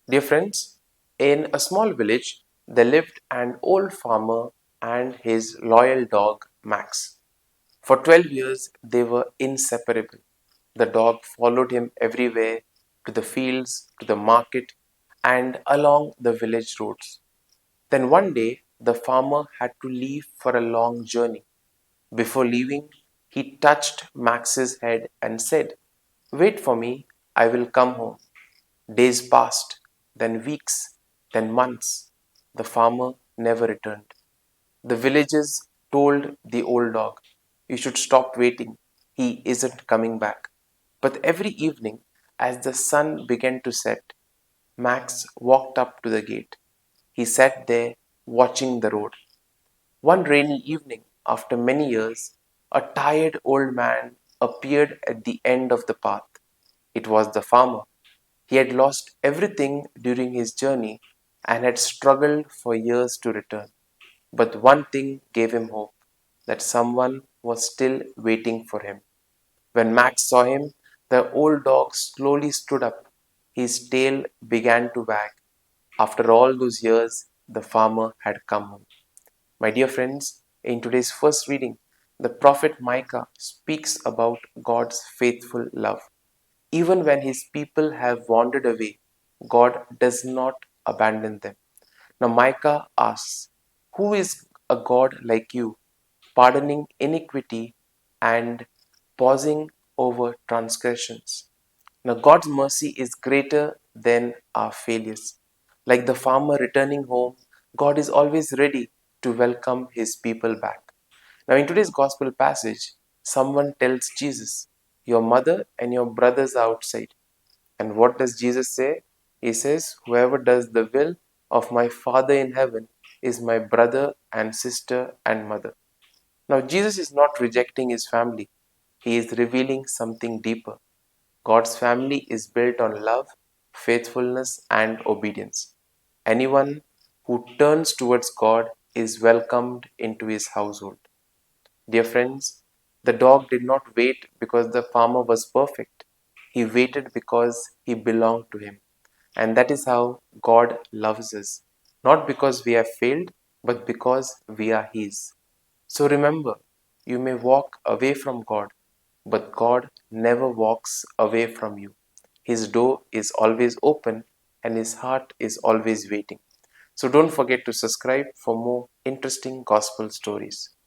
Dear friends, in a small village, there lived an old farmer and his loyal dog, Max. For 12 years, they were inseparable. The dog followed him everywhere, to the fields, to the market, and along the village roads. Then one day, the farmer had to leave for a long journey. Before leaving, he touched Max's head and said, "Wait for me, I will come home." Days passed, then weeks, then months. The farmer never returned. The villagers told the old dog, "You should stop waiting. He isn't coming back." But every evening, as the sun began to set, Max walked up to the gate. He sat there watching the road. One rainy evening, after many years, a tired old man appeared at the end of the path. It was the farmer. He had lost everything during his journey and had struggled for years to return. But one thing gave him hope, that someone was still waiting for him. When Max saw him, the old dog slowly stood up. His tail began to wag. After all those years, the farmer had come home. My dear friends, in today's first reading, the prophet Micah speaks about God's faithful love. Even when his people have wandered away, God does not abandon them. Now, Micah asks, "Who is a God like you, pardoning iniquity and pausing over transgressions?" Now, God's mercy is greater than our failures. Like the farmer returning home, God is always ready to welcome his people back. Now, in today's gospel passage, someone tells Jesus, "Your mother and your brothers are outside." And what does Jesus say? He says, "Whoever does the will of my Father in heaven is my brother and sister and mother." Now, Jesus is not rejecting his family, he is revealing something deeper. God's family is built on love, faithfulness, and obedience. Anyone who turns towards God is welcomed into his household. Dear friends, the dog did not wait because the farmer was perfect. He waited because he belonged to him. And that is how God loves us. Not because we have failed, but because we are his. So remember, you may walk away from God, but God never walks away from you. His door is always open and his heart is always waiting. So don't forget to subscribe for more interesting gospel stories.